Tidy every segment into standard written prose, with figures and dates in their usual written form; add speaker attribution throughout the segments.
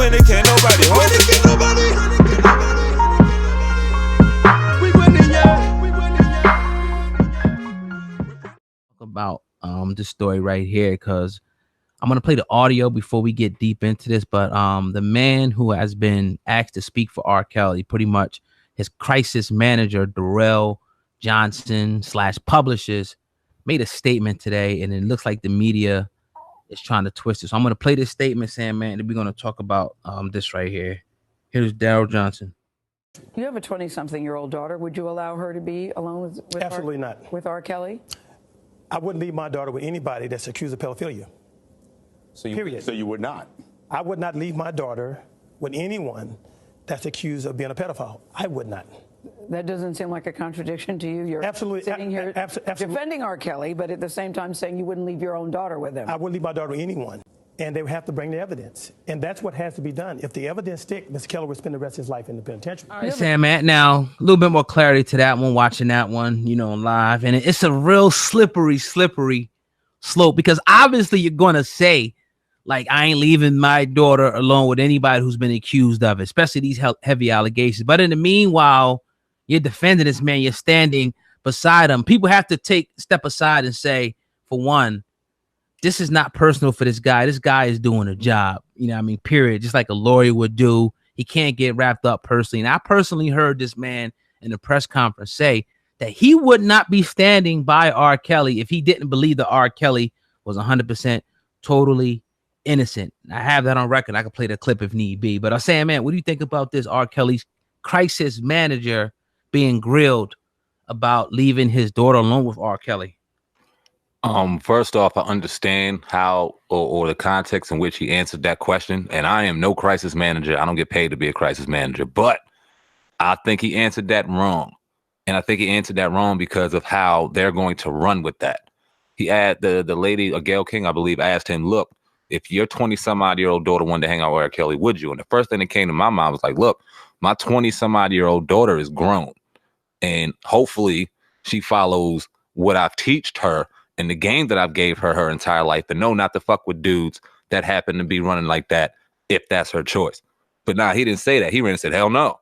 Speaker 1: when it can't nobody hold it. Can't nobody. We winning, yeah. We winning, yeah.
Speaker 2: About this story right here, because I'm gonna play the audio before we get deep into this. But the man who has been asked to speak for R. Kelly, pretty much his crisis manager, Darrell Johnson / publishers, made a statement today, and it looks like the media is trying to twist it. So I'm gonna play this statement, saying, man, and we're gonna talk about this right here. Here's Darrell Johnson.
Speaker 3: You have a 20-something-year-old daughter. Would you allow her to be alone with
Speaker 4: Absolutely not.
Speaker 3: With R. Kelly?
Speaker 4: I wouldn't leave my daughter with anybody that's accused of pedophilia. Period.
Speaker 5: So you would not?
Speaker 4: I would not leave my daughter with anyone that's accused of being a pedophile. I would not.
Speaker 3: That doesn't seem like a contradiction to you. You're
Speaker 4: absolutely
Speaker 3: sitting here defending R. Kelly, but at the same time saying you wouldn't leave your own daughter with him.
Speaker 4: I wouldn't leave my daughter with anyone. And they would have to bring the evidence. And that's what has to be done. If the evidence sticks, Mr. Kelly would spend the rest of his life in the penitentiary.
Speaker 2: All right, Sam, man. Now, a little bit more clarity to that one, watching that one, live. And it's a real slippery slope, because obviously you're going to say, like, I ain't leaving my daughter alone with anybody who's been accused of it, especially these heavy allegations. But in the meanwhile, you're defending this man. You're standing beside him. People have to step aside and say, for one, this is not personal for this guy. This guy is doing a job, period. Just like a lawyer would do. He can't get wrapped up personally. And I personally heard this man in a press conference say that he would not be standing by R. Kelly if he didn't believe that R. Kelly was 100% totally innocent. I have that on record. I can play the clip if need be. But I'm saying, man, what do you think about this R. Kelly's crisis manager being grilled about leaving his daughter alone with R. Kelly?
Speaker 5: First off, I understand how or the context in which he answered that question. And I am no crisis manager. I don't get paid to be a crisis manager. But I think he answered that wrong. And I think he answered that wrong because of how they're going to run with that. He had the lady, Gayle King, I believe, asked him, look, if your 20-some-odd-year-old daughter wanted to hang out with R. Kelly, would you? And the first thing that came to my mind was like, look, my 20-some-odd-year-old daughter is grown. And hopefully she follows what I've taught her in the game that I've gave her entire life, and know not to fuck with dudes that happen to be running like that if that's her choice. But nah, he didn't say that. He ran and said, hell no.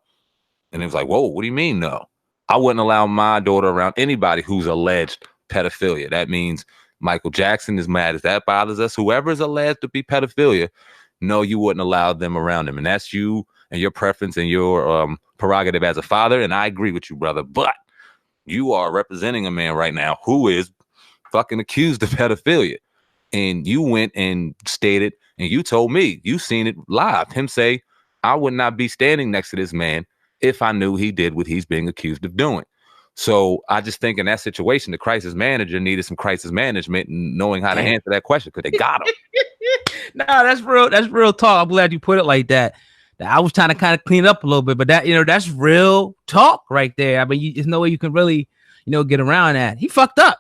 Speaker 5: And it was like, whoa, what do you mean no? I wouldn't allow my daughter around anybody who's alleged pedophilia. That means Michael Jackson is mad as that bothers us. Whoever is alleged to be pedophilia, no, you wouldn't allow them around him. And that's you and your preference and your prerogative as a father. And I agree with you, brother. But you are representing a man right now who is fucking accused of pedophilia. And you went and stated, and you told me, you seen it live, him say, I would not be standing next to this man if I knew he did what he's being accused of doing. So I just think in that situation, the crisis manager needed some crisis management and knowing how to answer that question, because they got him.
Speaker 2: No, that's real. That's real talk. I'm glad you put it like that. I was trying to kind of clean it up a little bit, but that, that's real talk right there. I mean, there's no way you can really, get around that. He fucked up,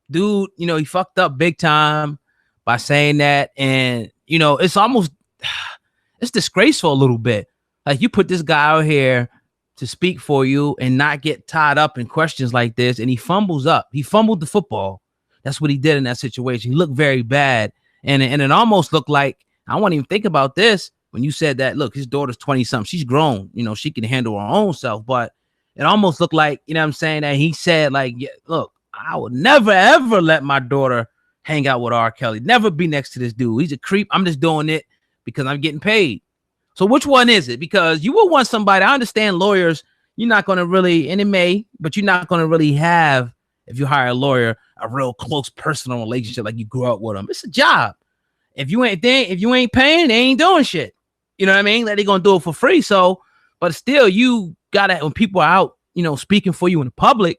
Speaker 2: dude. He fucked up big time by saying that. And, it's almost, it's disgraceful a little bit. Like, you put this guy out here to speak for you and not get tied up in questions like this. And he fumbles up. He fumbled the football. That's what he did in that situation. He looked very bad. And it almost looked like, I won't even think about this when you said that, look, his daughter's 20 something. She's grown, she can handle her own self. But it almost looked like, what I'm saying, that he said, like, yeah, look, I would never, ever let my daughter hang out with R. Kelly. Never be next to this dude. He's a creep. I'm just doing it because I'm getting paid. So which one is it? Because you will want somebody, I understand lawyers, you're not going to really, and it may, but you're not going to really have, if you hire a lawyer, a real close personal relationship like you grew up with them. It's a job. If you ain't paying, they ain't doing shit. You know what I mean? Like, they're going to do it for free. So, but still, you got to, when people are out, speaking for you in the public,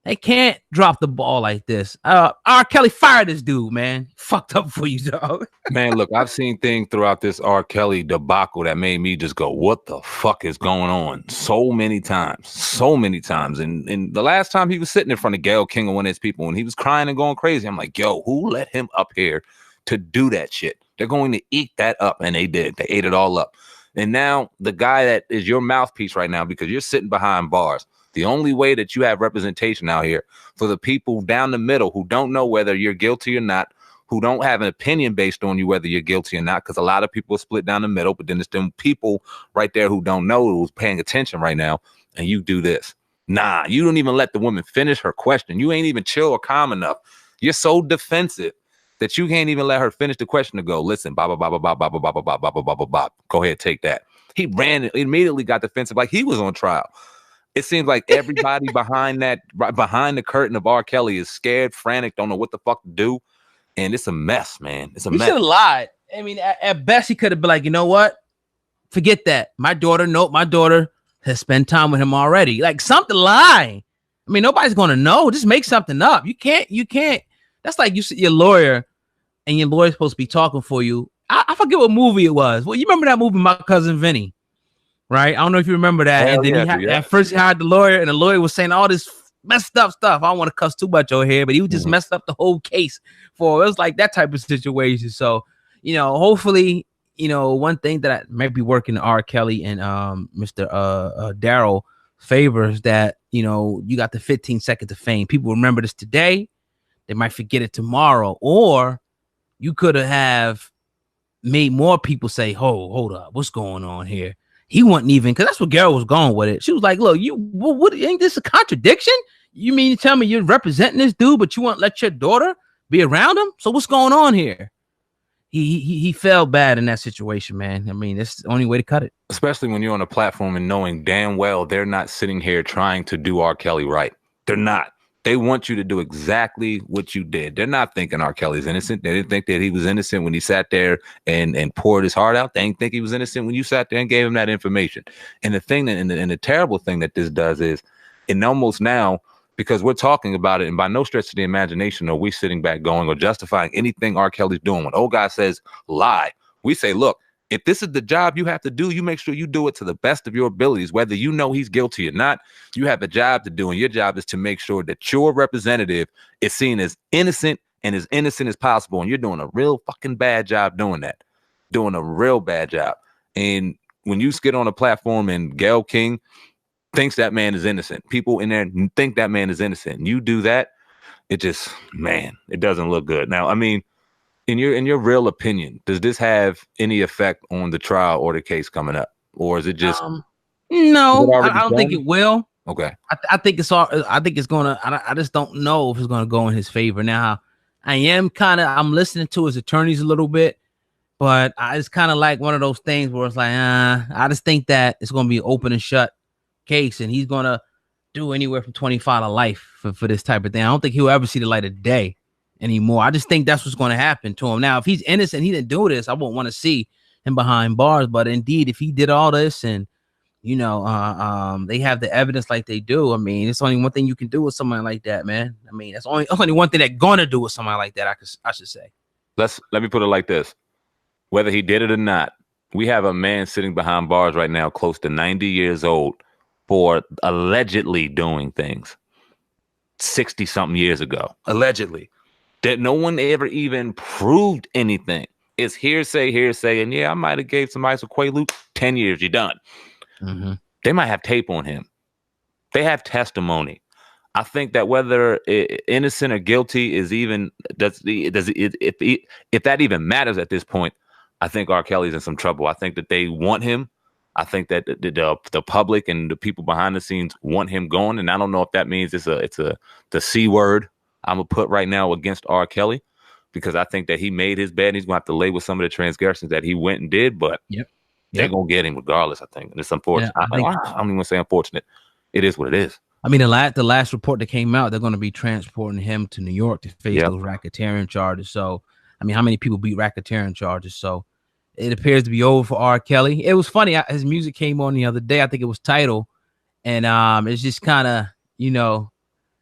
Speaker 2: they can't drop the ball like this. R. Kelly, fire this dude, man. Fucked up for you, dog.
Speaker 5: Man, look, I've seen things throughout this R. Kelly debacle that made me just go, what the fuck is going on? So many times. And the last time he was sitting in front of Gayle King or one of his people, and he was crying and going crazy, I'm like, yo, who let him up here to do that shit? They're going to eat that up. And they did. They ate it all up. And now the guy that is your mouthpiece right now, because you're sitting behind bars, the only way that you have representation out here for the people down the middle who don't know whether you're guilty or not, who don't have an opinion based on you whether you're guilty or not, because a lot of people are split down the middle, but then there's them people right there who don't know, who's paying attention right now, and you do this. Nah, you don't even let the woman finish her question. You ain't even chill or calm enough. You're so defensive that you can't even let her finish the question to go, listen, blah, blah, blah, blah, blah, blah, blah, blah, blah, blah, blah, blah, blah, blah. Go ahead, take that. He ran, immediately got defensive like he was on trial. It seems like everybody behind the curtain of R. Kelly is scared, frantic, don't know what the fuck to do. And it's a mess, man. It's a mess.
Speaker 2: He should have lied. I mean, at best, he could have been like, you know what? Forget that. My daughter has spent time with him already. Like, something lie. I mean, nobody's going to know. Just make something up. You can't. That's like your lawyer, and your lawyer's supposed to be talking for you. I forget what movie it was. Well, you remember that movie, My Cousin Vinny, right? I don't know if you remember that.
Speaker 5: Hell
Speaker 2: and then at first he hired the lawyer, and the lawyer was saying all this messed up stuff. I don't want to cuss too much over here, but he was just messed up the whole case for it. Was like that type of situation. So, hopefully, one thing that might be working R. Kelly and Mr. Darrell favors that, you got the 15 seconds of fame. People remember this today. They might forget it tomorrow. Or you could have made more people say, hold up, what's going on here? He wasn't even, because that's what Gayle was going with it. She was like, look, what ain't this a contradiction? You mean to tell me you're representing this dude, but you won't let your daughter be around him? So what's going on here? He felt bad in that situation, man. I mean, that's the only way to cut it.
Speaker 5: Especially when you're on a platform and knowing damn well they're not sitting here trying to do R. Kelly right. They're not. They want you to do exactly what you did. They're not thinking R. Kelly's innocent. They didn't think that he was innocent when he sat there and poured his heart out. They didn't think he was innocent when you sat there and gave him that information. And the thing that, and the terrible thing that this does is, it almost now, because we're talking about it, and by no stretch of the imagination are we sitting back going or justifying anything R. Kelly's doing. When old guy says lie, we say, look, if this is the job you have to do, you make sure you do it to the best of your abilities. Whether you know he's guilty or not, you have a job to do, and your job is to make sure that your representative is seen as innocent and as innocent as possible. And you're doing a real fucking bad job doing that, doing a real bad job. And when you get on a platform and Gayle King thinks that man is innocent, people in there think that man is innocent, and you do that, it just, man, it doesn't look good. Now, I mean, in your real opinion, does this have any effect on the trial or the case coming up, or is it just
Speaker 2: no? I don't think it will.
Speaker 5: Okay,
Speaker 2: I think it's all. I think it's gonna. I just don't know if it's gonna go in his favor. Now, I'm listening to his attorneys a little bit, but it's kind of like one of those things where it's like, I just think that it's gonna be an open and shut case, and he's gonna do anywhere from 25 to life for this type of thing. I don't think he'll ever see the light of day anymore. I just think that's what's going to happen to him. Now, if he's innocent, he didn't do this, I won't want to see him behind bars. But indeed, if he did all this and they have the evidence like they do, I mean, it's only one thing you can do with somebody like that, man. I mean, that's only one thing they're gonna do with somebody like that. I should say. Let
Speaker 5: me put it like this: whether he did it or not, we have a man sitting behind bars right now, close to 90 years old, for allegedly doing things 60 something years ago, allegedly, that no one ever even proved anything. It's hearsay, and yeah, I might have gave somebody some Quaalude, 10 years, you're done. Mm-hmm. They might have tape on him. They have testimony. I think that whether innocent or guilty is even, if that even matters at this point, I think R. Kelly's in some trouble. I think that they want him. I think that the public and the people behind the scenes want him gone, and I don't know if that means it's the C word I'm gonna put right now against R. Kelly, because I think that he made his bed and he's gonna have to lay with some of the transgressions that he went and did. But they're gonna get him regardless. I think, and it's unfortunate. I don't even want to say unfortunate. It is what it is. I mean, the last report that came out, they're going to be transporting him to New York to face those racketeering charges. So, I mean, how many people beat racketeering charges? So, it appears to be over for R. Kelly. It was funny. His music came on the other day. I think it was Tidal. And it's just kind of,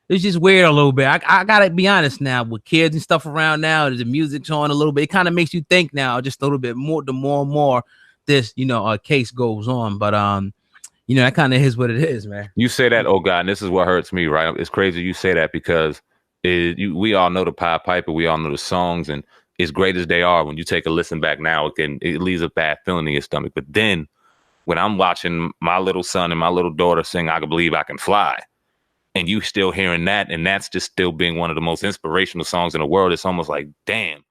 Speaker 5: it's just weird a little bit. I got to be honest now, with kids and stuff around now, the music's on a little bit. It kind of makes you think now just a little bit more, the more and more this, case goes on. But, that kind of is what it is, man. You say that, oh God, and this is what hurts me, right? It's crazy you say that, because we all know the Pied Piper. We all know the songs, and as great as they are, when you take a listen back now, it leaves a bad feeling in your stomach. But then when I'm watching my little son and my little daughter sing "I Can Believe I Can Fly," and you still hearing that, and that's just still being one of the most inspirational songs in the world, it's almost like, damn,